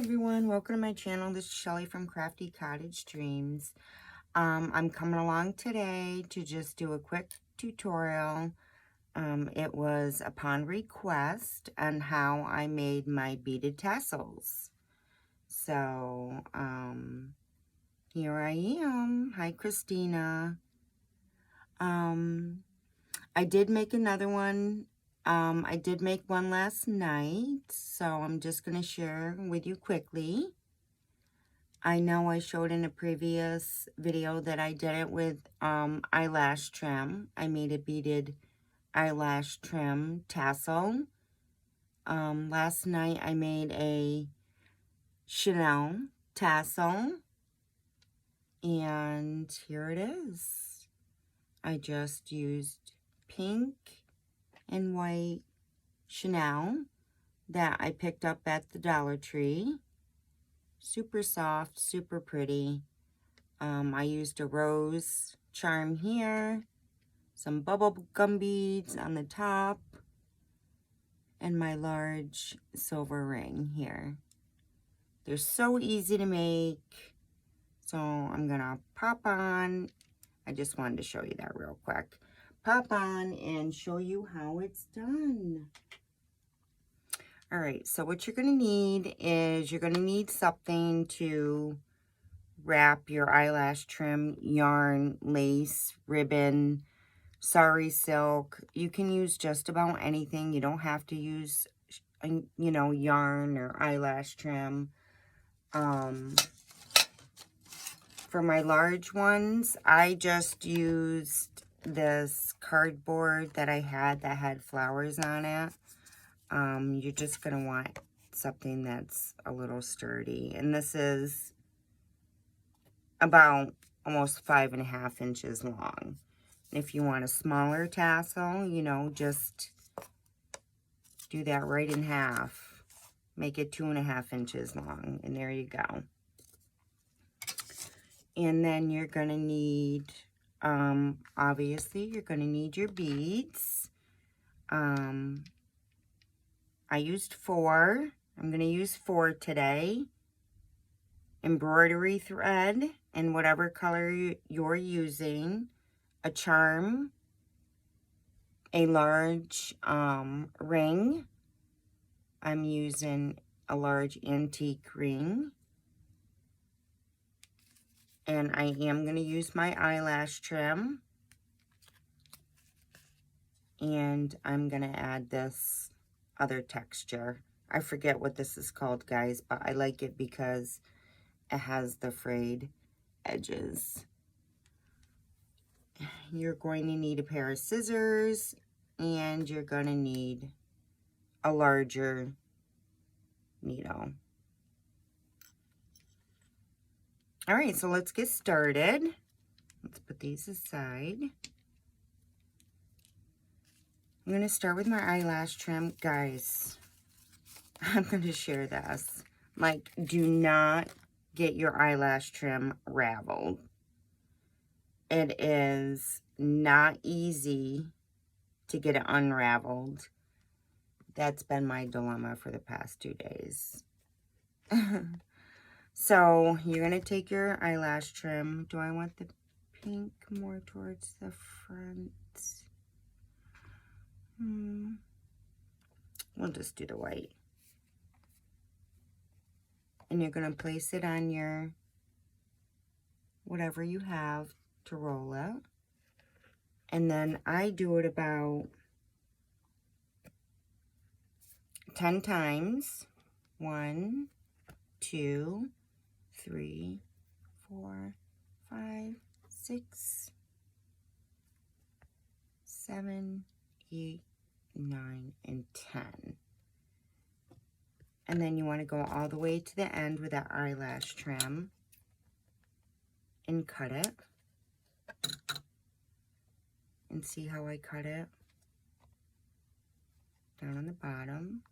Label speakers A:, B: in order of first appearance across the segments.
A: everyone, welcome to my channel. This is Shelly from Crafty Cottage Dreams. I'm coming along today to just do a quick tutorial. It was upon request on how I made my beaded tassels. So, here I am. Hi, Christina. I did make another one. I did make one last night, so I'm just going to share with you quickly. I know I showed in a previous video that I did it with eyelash trim. I made a beaded eyelash trim tassel. Last night I made a Chanel tassel, and here it is. I just used pink and white Chanel that I picked up at the Dollar Tree. Super soft, super pretty. I used a rose charm here, some bubblegum beads on the top, and my large silver ring here. They're so easy to make, so I'm gonna pop on. I just wanted to show you that real quick. Pop on and show you how it's done. All right, so what you're going to need is you're going to need something to wrap your eyelash trim, yarn, lace, ribbon, sari silk. You can use just about anything. You don't have to use, you know, yarn or eyelash trim. For my large ones, I just used this cardboard that I had that had flowers on it. You're just going to want something that's a little sturdy. And this is about almost 5.5 inches long. If you want a smaller tassel, you know, just do that right in half. Make it 2.5 inches long. And there you go. And then you're going to need, obviously, you're going to need your beads. I used 4. I'm going to use 4 today. Embroidery thread in whatever color you're using. A charm. A large ring. I'm using a large antique ring. And I am going to use my eyelash trim. And I'm going to add this other texture. I forget what this is called, guys, but I like it because it has the frayed edges. You're going to need a pair of scissors, and you're going to need a larger needle. All right, so let's get started. Let's put these aside. I'm going to start with my eyelash trim. Guys, I'm going to share this. Like, do not get your eyelash trim raveled. It is not easy to get it unraveled. That's been my dilemma for the past 2 days. So, you're going to take your eyelash trim. Do I want the pink more towards the front? We'll just do the white. And you're going to place it on your, whatever you have to roll it. And then I do it about 10 times. 1, 2, 3, 4, 5, 6, 7, 8, 9, and 10. And then you want to go all the way to the end with that eyelash trim and cut it. And see how I cut it? Down on the bottom.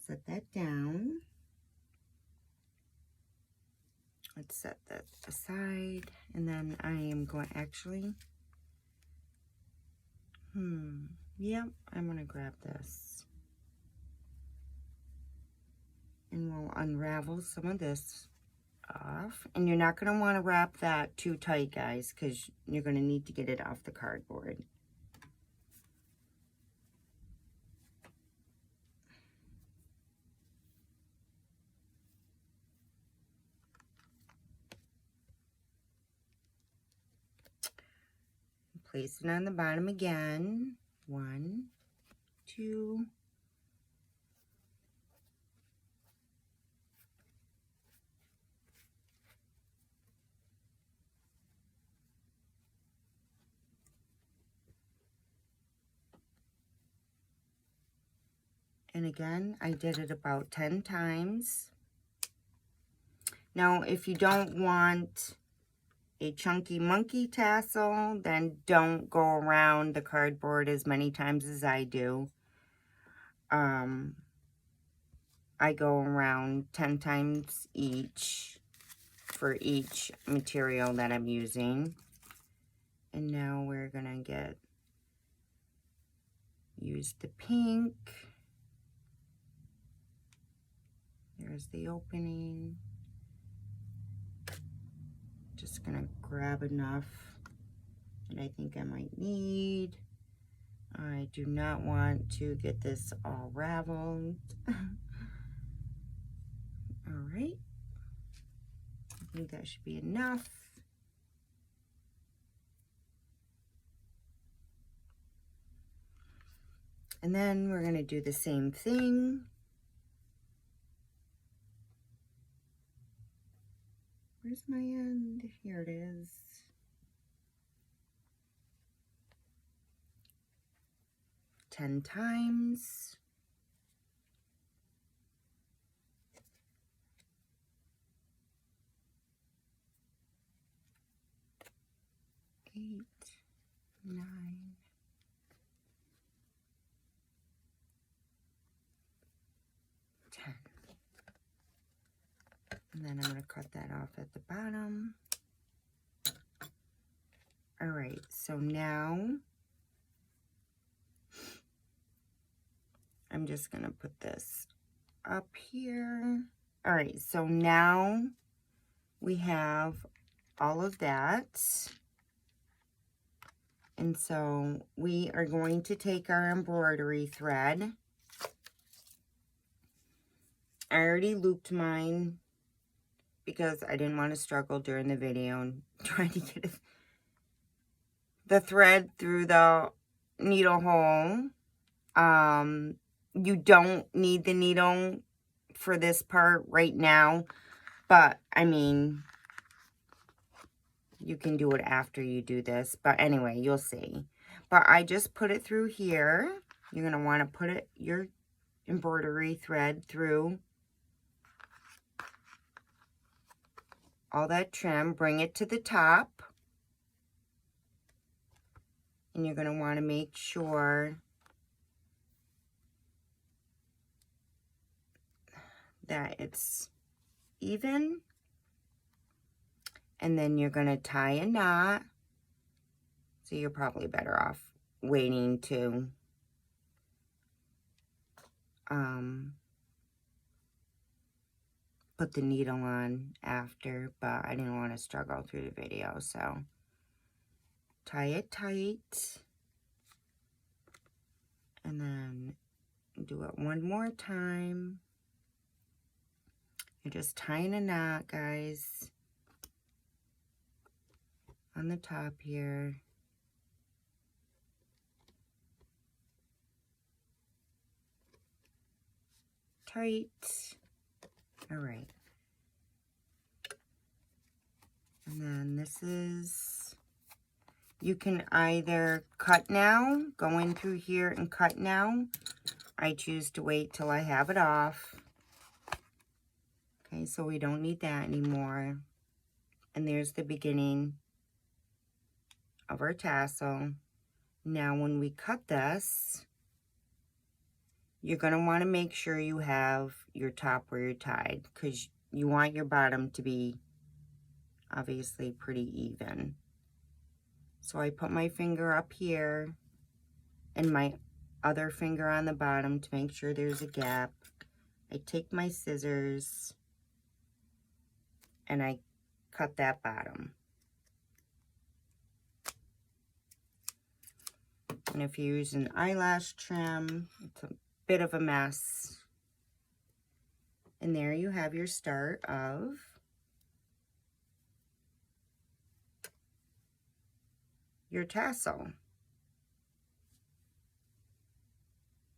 A: Set that down. Let's set that aside. And then I am going, actually, yep, I'm going to grab this. And we'll I'll unravel some of this off. And you're not going to want to wrap that too tight, guys, because you're going to need to get it off the cardboard. Place it on the bottom again. 1, 2. And again, I did it about 10 times. Now, if you don't want a chunky monkey tassel, then don't go around the cardboard as many times as I do. I go around 10 times each for each material that I'm using. And now we're gonna use the pink. There's the opening. Just gonna grab enough that I think I might need. I do not want to get this all raveled. All right, I think that should be enough. And then we're gonna do the same thing. Where's my end? Here it is. Ten times. Eight, 9. 10. And then I'm going to cut that off at the bottom. All right, so now I'm just going to put this up here. All right, so now we have all of that. And so we are going to take our embroidery thread. I already looped mine because I didn't want to struggle during the video and trying to get the thread through the needle hole. You don't need the needle for this part right now, but I mean, you can do it after you do this, but anyway, you'll see. But I just put it through here. You're going to want to put your embroidery thread through all that trim, bring it to the top, and you're going to want to make sure that it's even, and then you're going to tie a knot. So you're probably better off waiting to put the needle on after, but I didn't want to struggle through the video, so tie it tight, and then do it one more time. You're just tying a knot, guys, on the top here. Tight. All right. And then this is, you can either cut now, go in through here and cut now. I choose to wait till I have it off. Okay, so we don't need that anymore. And there's the beginning of our tassel. Now when we cut this, you're going to want to make sure you have your top where you're tied, because you want your bottom to be obviously pretty even. So I put my finger up here and my other finger on the bottom to make sure there's a gap. I take my scissors and I cut that bottom. And if you use an eyelash trim, it's a bit of a mess. And there you have your start of your tassel.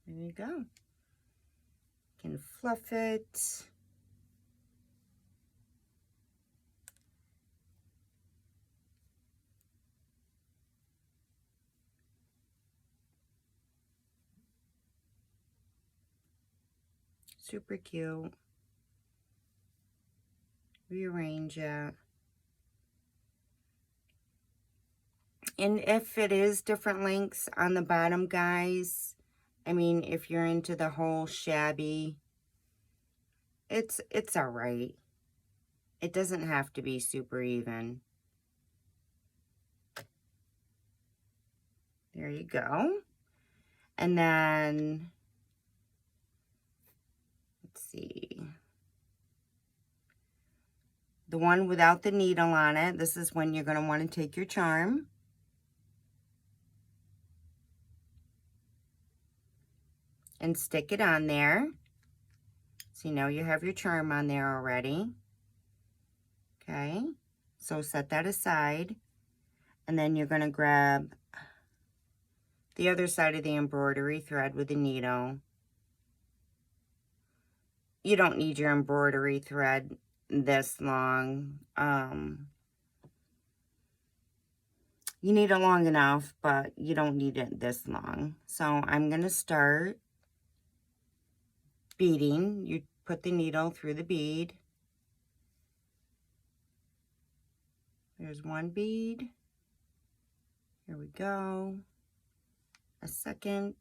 A: There you go. You can fluff it. Super cute. Rearrange it. And if it is different lengths on the bottom, guys, I mean, if you're into the whole shabby, it's all right. It doesn't have to be super even. There you go. And then, let's see. The one without the needle on it, this is when you're going to want to take your charm. And stick it on there. So you know you have your charm on there already. Okay, so set that aside. And then you're going to grab the other side of the embroidery thread with the needle. You don't need your embroidery thread this long. You need it long enough, but you don't need it this long. So I'm going to start beading. You put the needle through the bead. There's one bead. Here we go. A second.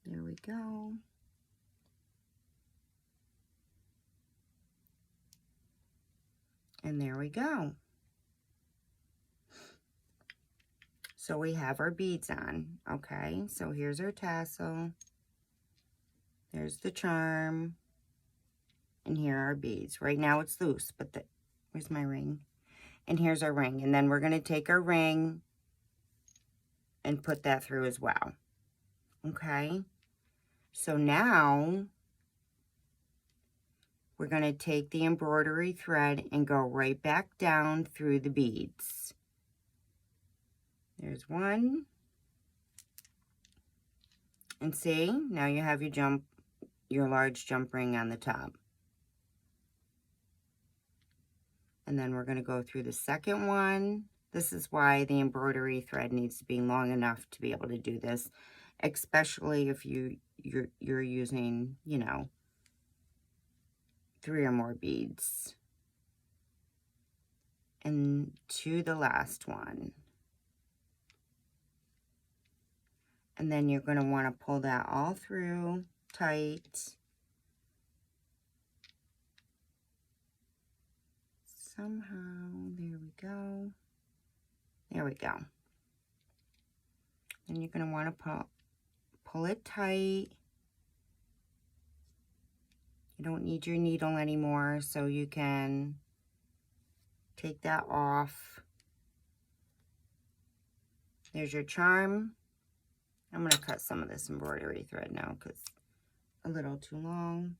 A: There we go. And there we go. So we have our beads on. Okay, so here's our tassel. There's the charm. And here are our beads. Right now it's loose, but where's my ring? And here's our ring. And then we're going to take our ring and put that through as well. Okay, so now we're going to take the embroidery thread and go right back down through the beads. There's one. And see, now you have your large jump ring on the top. And then we're going to go through the second one. This is why the embroidery thread needs to be long enough to be able to do this, especially if you're using, you know, 3 or more beads. And to the last one. And then you're going to want to pull that all through tight. Somehow, there we go. There we go. And you're going to want to pull it tight. You don't need your needle anymore, so you can take that off. There's your charm. I'm going to cut some of this embroidery thread now because it's a little too long.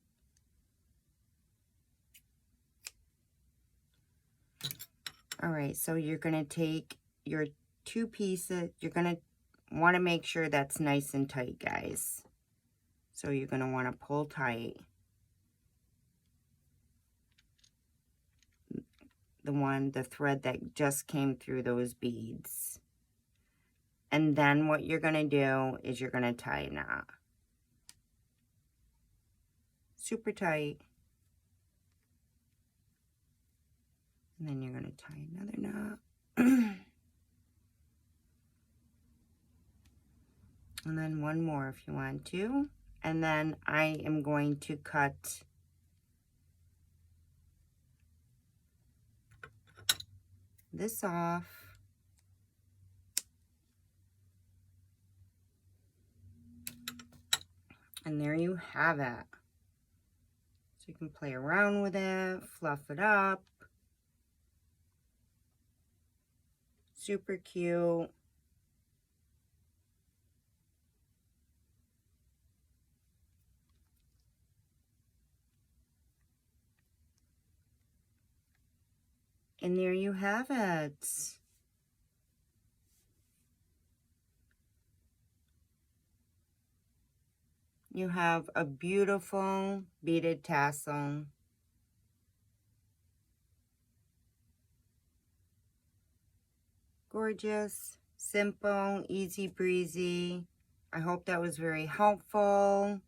A: All right, so you're going to take your 2 pieces. You're going to want to make sure that's nice and tight, guys. So you're going to want to pull tight. The thread that just came through those beads. And then what you're going to do is you're going to tie a knot. Super tight. And then you're going to tie another knot. And then one more if you want to. And then I am going to cut this off. And there you have it. So you can play around with it, fluff it up. Super cute. And there you have it. You have a beautiful beaded tassel. Gorgeous, simple, easy breezy. I hope that was very helpful.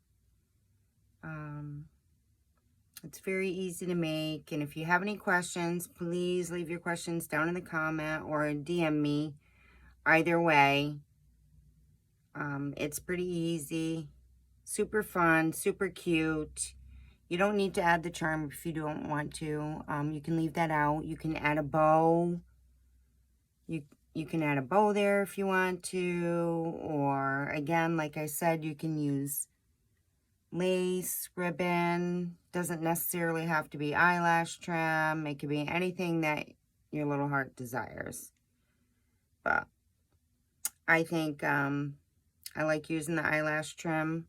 A: It's very easy to make, and if you have any questions, please leave your questions down in the comment or DM me. Either way, it's pretty easy, super fun, super cute. You don't need to add the charm if you don't want to. You can leave that out. You can add a bow. You can add a bow there if you want to, or again, like I said, you can use lace, ribbon. Doesn't necessarily have to be eyelash trim. It could be anything that your little heart desires. But I think I like using the eyelash trim.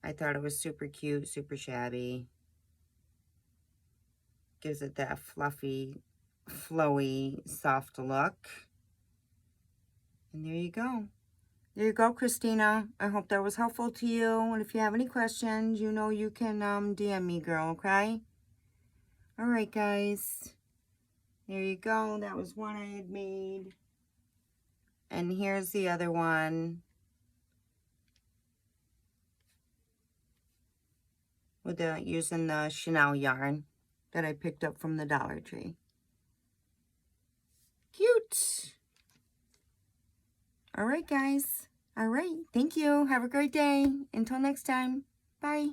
A: I thought it was super cute, super shabby. Gives it that fluffy, flowy, soft look. And there you go. There you go, Christina. I hope that was helpful to you. And if you have any questions, you know you can DM me, girl, okay? All right, guys. There you go. That was one I had made. And here's the other one. With using the Chanel yarn that I picked up from the Dollar Tree. Cute. All right, guys. All right. Thank you. Have a great day. Until next time. Bye.